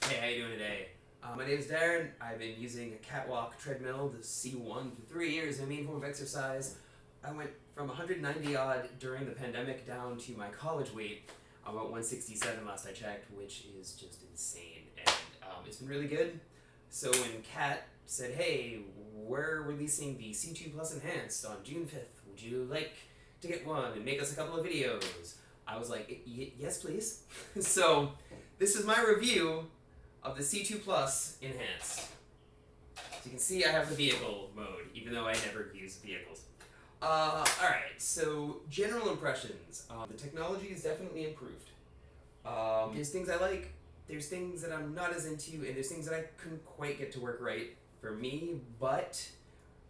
Hey, how you doing today? My name is Darren. I've been using a catwalk treadmill, the C1, for 3 years, my main form of exercise. I went from 190 odd during the pandemic down to my college weight. I'm about 167 last I checked, which is just insane. And it's been really good. So when Kat said, hey, we're releasing the C2 Plus Enhanced on June 5th, would you like to get one and make us a couple of videos? I was like, yes, please. So this is my review of the C2 Plus Enhanced. So you can see I have the vehicle mode, even though I never use vehicles. Alright, so general impressions. The technology is definitely improved. There's things I like, there's things that I'm not as into, and there's things that I couldn't quite get to work right for me, but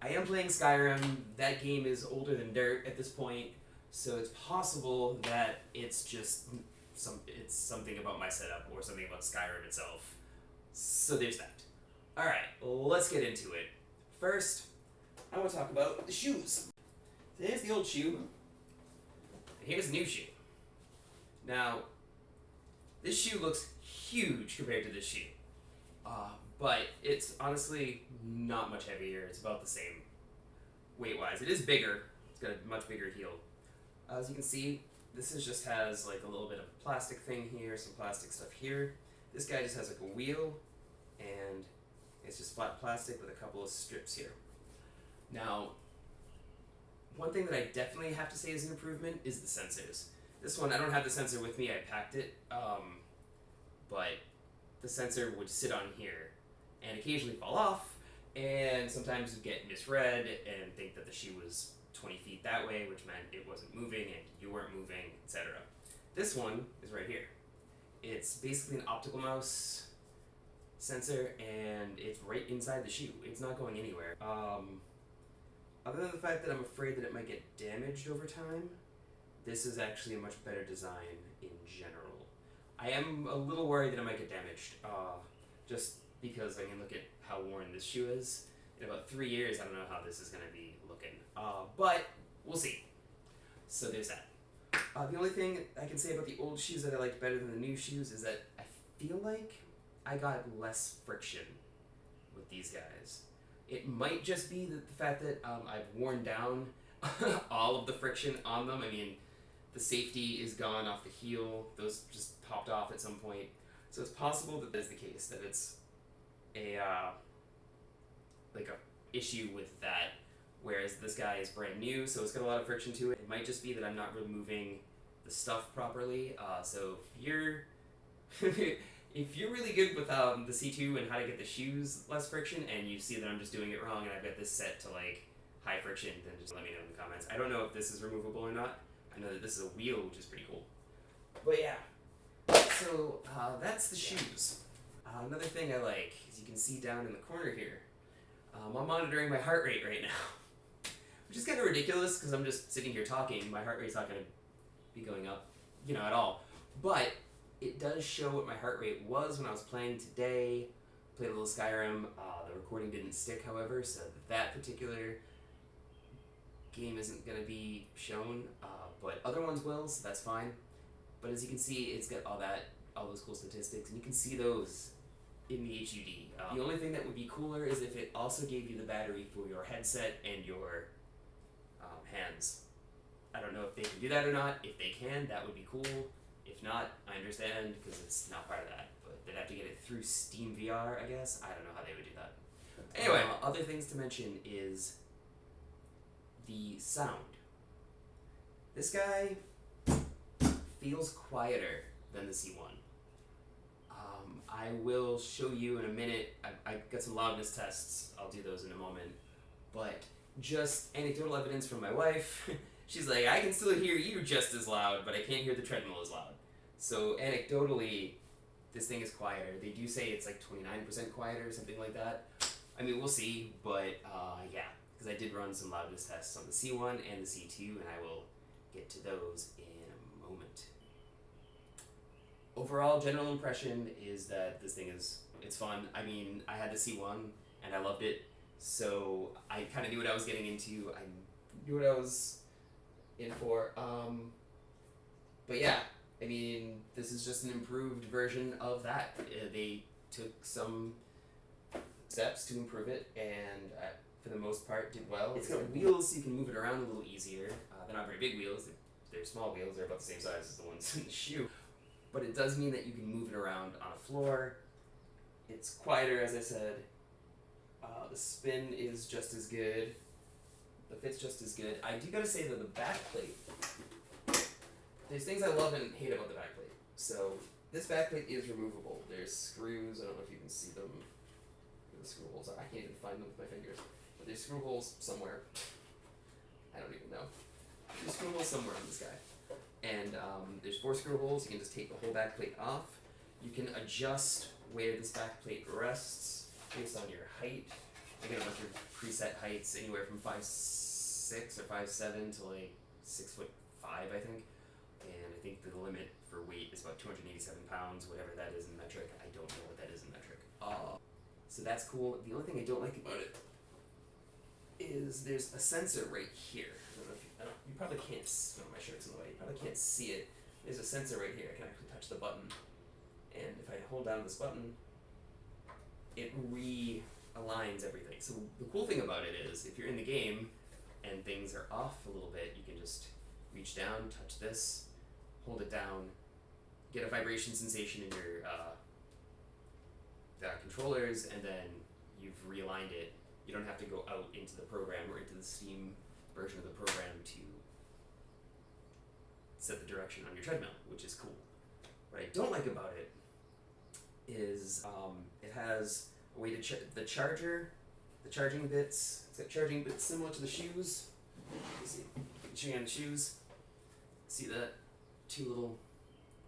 I am playing Skyrim. That game is older than dirt at this point, so it's possible that it's just something about my setup or something about Skyrim itself. So there's that. Alright, let's get into it. First, I want to talk about the shoes. So here's the old shoe, and here's the new shoe. Now, this shoe looks huge compared to this shoe. But it's honestly not much heavier. It's about the same weight-wise. It is bigger. It's got a much bigger heel. As you can see, this just has like a little bit of plastic thing here, some plastic stuff here. This guy just has like a wheel, and it's just flat plastic with a couple of strips here. Now, one thing that I definitely have to say is an improvement is the sensors. This one, I don't have the sensor with me, I packed it, but the sensor would sit on here and occasionally fall off, and sometimes you get misread and think that the shoe was 20 feet that way, which meant it wasn't moving and you weren't moving, etc. This one is right here. It's basically an optical mouse sensor, and it's right inside the shoe. It's not going anywhere. Other than the fact that I'm afraid that it might get damaged over time, this is actually a much better design in general. I am a little worried that it might get damaged, just because, I mean, look at how worn this shoe is. In about 3 years, I don't know how this is going to be looking, but we'll see. So there's that. The only thing I can say about the old shoes that I liked better than the new shoes is that I feel like I got less friction with these guys. It might just be the fact that I've worn down all of the friction on them. I mean, the safety is gone off the heel. Those just popped off at some point. So it's possible that is the case, that it's a issue with that, whereas this guy is brand new, so it's got a lot of friction to it. It might just be that I'm not removing the stuff properly. So if you're if you're really good with the C2 and how to get the shoes less friction, and you see that I'm just doing it wrong and I've got this set to like high friction, then just let me know in the comments. I don't know if this is removable or not. I know that this is a wheel, which is pretty cool. But yeah, so that's the shoes. Another thing I like is you can see down in the corner here, I'm monitoring my heart rate right now, which is kind of ridiculous because I'm just sitting here talking. My heart rate's not going to be going up, at all. But it does show what my heart rate was when I was playing today. Played a little Skyrim. The recording didn't stick, however, so that particular game isn't going to be shown, but other ones will, so that's fine. But as you can see, it's got all those cool statistics, and you can see those in the HUD. The only thing that would be cooler is if it also gave you the battery for your headset and your hands. I don't know if they can do that or not. If they can, that would be cool. If not, I understand, because it's not part of that. But they'd have to get it through Steam VR, I guess. I don't know how they would do that. Anyway, other things to mention is the sound. This guy feels quieter than the C1. I will show you in a minute. I got some loudness tests. I'll do those in a moment. But just anecdotal evidence from my wife. She's like, I can still hear you just as loud, but I can't hear the treadmill as loud. So anecdotally, this thing is quieter. They do say it's like 29% quieter or something like that. I mean, we'll see, but yeah, because I did run some loudness tests on the C1 and the C2, and I will get to those in a moment. Overall, general impression is that this thing it's fun. I mean, I had the C1 and I loved it, so I kind of knew what I was getting into. I knew what I was in for. But yeah, I mean, this is just an improved version of that. They took some steps to improve it, and for the most part did well. It's got wheels so you can move it around a little easier. They're not very big wheels, they're small wheels, they're about the same size as the ones in the shoe. But it does mean that you can move it around on a floor. It's quieter, as I said. The spin is just as good. The fit's just as good. I do gotta say that the backplate, there's things I love and hate about the backplate. So this backplate is removable. There's screws, I don't know if you can see them. Where the screw holes are. I can't even find them with my fingers. But there's screw holes somewhere. I don't even know. There's screw holes somewhere on this guy. And there's 4 screw holes. You can just take the whole backplate off. You can adjust where this backplate rests based on your height. I get a bunch of preset heights, anywhere from 5'6" or 5'7" to like 6'5", I think. And I think the limit for weight is about 287 pounds, whatever that is in metric. I don't know what that is in metric. So that's cool. The only thing I don't like about it is there's a sensor right here. I don't know if you probably can't. No, my shirt's in the way. You probably can't see it. There's a sensor right here. I can actually touch the button, and if I hold down this button, it realigns everything. So the cool thing about it is, if you're in the game and things are off a little bit, you can just reach down, touch this, hold it down, get a vibration sensation in your controllers, and then you've realigned it. You don't have to go out into the program or into the Steam version of the program to set the direction on your treadmill, which is cool. What I don't like about it is it has a way to the charging bits. It's got charging bits similar to the shoes. You see, show you on the shoes. See that 2 little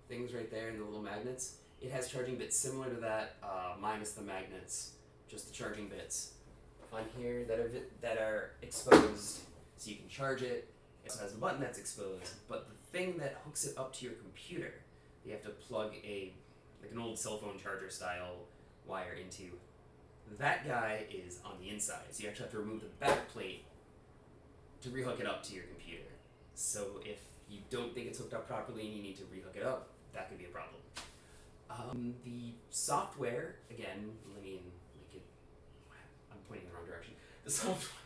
things right there and the little magnets? It has charging bits similar to that, minus the magnets, just the charging bits on here that are exposed, so you can charge it. It also has a button that's exposed, but the thing that hooks it up to your computer, you have to plug like an old cell phone charger style wire into. That guy is on the inside, so you actually have to remove the back plate to rehook it up to your computer. So if you don't think it's hooked up properly and you need to rehook it up, that could be a problem. The software, again, let me make it, I'm pointing in the wrong direction. The software,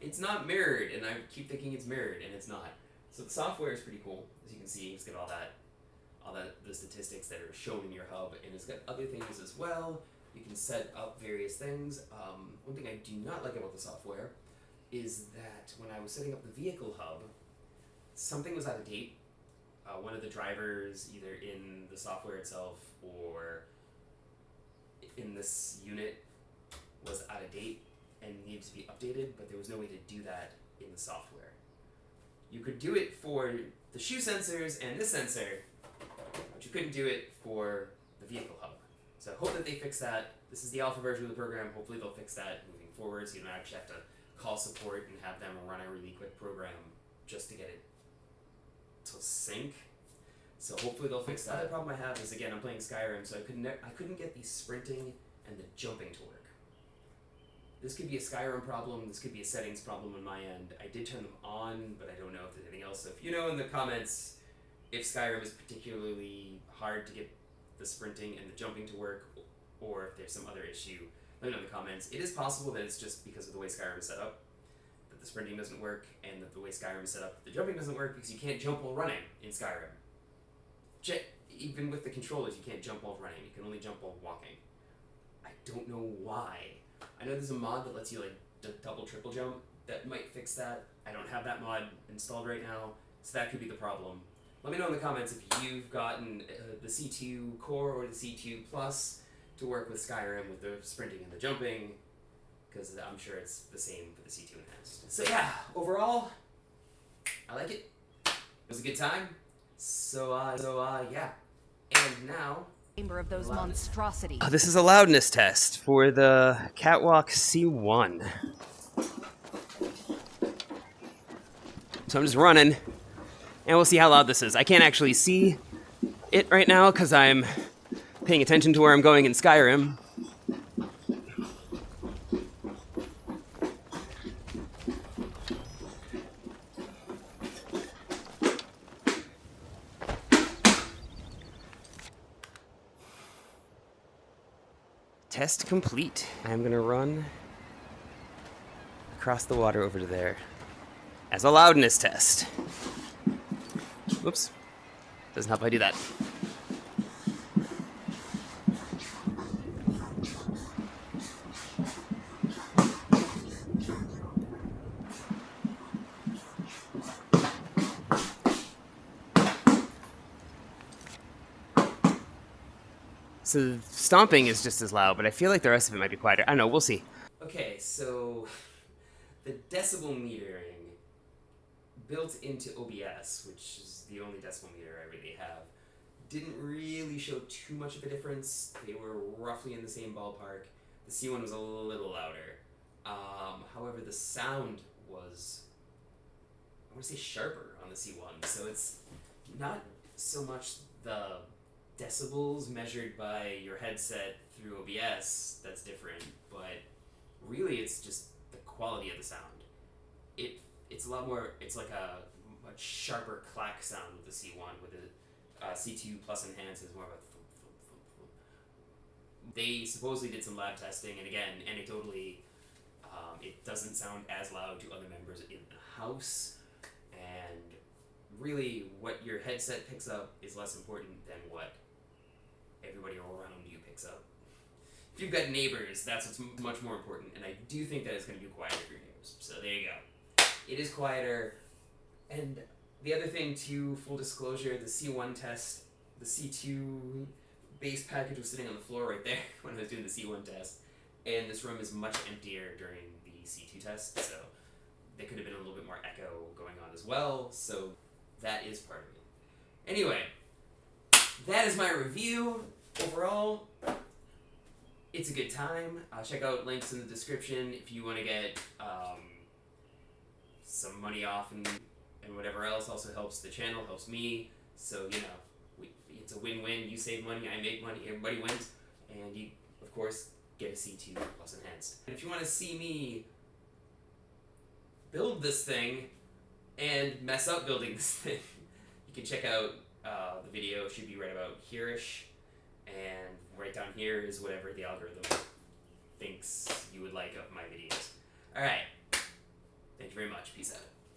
it's not mirrored, and I keep thinking it's mirrored, and it's not. So the software is pretty cool. As you can see, it's got all the statistics that are shown in your hub, and it's got other things as well. You can set up various things. One thing I do not like about the software is that when I was setting up the vehicle hub, something was out of date. One of the drivers, either in the software itself or in this unit, was out of date and needed to be updated, but there was no way to do that in the software. You could do it for the shoe sensors and this sensor, but you couldn't do it for the vehicle hub. So I hope that they fix that. This is the alpha version of the program. Hopefully they'll fix that moving forward, so you don't actually have to call support and have them run a really quick program just to get it to sync. So hopefully they'll fix that. The other problem I have is, again, I'm playing Skyrim, so I couldn't get the sprinting and the jumping to work. This could be a Skyrim problem, this could be a settings problem on my end. I did turn them on, but I don't know if there's anything else. So if you know in the comments if Skyrim is particularly hard to get the sprinting and the jumping to work, or if there's some other issue, let me know in the comments. It is possible that it's just because of the way Skyrim is set up, that the sprinting doesn't work, and that the way Skyrim is set up, the jumping doesn't work because you can't jump while running in Skyrim. Even with the controllers, you can't jump while running. You can only jump while walking. I don't know why. I know there's a mod that lets you like double, triple jump. That might fix that. I don't have that mod installed right now, so that could be the problem. Let me know in the comments if you've gotten the C2 Core or the C2 Plus to work with Skyrim with the sprinting and the jumping, because I'm sure it's the same for the C2 Enhanced. So yeah, overall, I like it. It was a good time. So yeah. And now, Chamber of those monstrosities. This is a loudness test for the KatWalk C1. So I'm just running, and we'll see how loud this is. I can't actually see it right now because I'm paying attention to where I'm going in Skyrim. Test complete. I'm gonna run across the water over to there as a loudness test. Whoops. Doesn't help if I do that. So stomping is just as loud, but I feel like the rest of it might be quieter. I don't know, we'll see. Okay, so the decibel metering built into OBS, which is the only decibel meter I really have, didn't really show too much of a difference. They were roughly in the same ballpark. The C1 was a little louder. However, the sound was, I want to say, sharper on the C1. So it's not so much the decibels measured by your headset through OBS that's different, but really it's just the quality of the sound. It's a lot more, it's like a much sharper clack sound with the C1, with the C2 plus enhance is more of a thump, thump, thump, thump. They supposedly did some lab testing, and again, anecdotally, it doesn't sound as loud to other members in the house, and really what your headset picks up is less important than what everybody around you picks up. If you've got neighbors, that's what's much more important, and I do think that it's going to be quieter for your neighbors. So there you go. It is quieter, and the other thing too, full disclosure, the C1 test, the C2 base package was sitting on the floor right there when I was doing the C1 test, and this room is much emptier during the C2 test, so there could have been a little bit more echo going on as well, so that is part of it. Anyway, that is my review. Overall, it's a good time. Check out links in the description if you want to get some money off and whatever else. Also helps the channel, helps me. So, you know, it's a win-win. You save money, I make money, everybody wins. And you, of course, get a C2 plus enhanced. And if you want to see me build this thing and mess up building this thing, you can check out the video. Should be right about here-ish. And right down here is whatever the algorithm thinks you would like of my videos. Alright. Thank you very much. Peace out.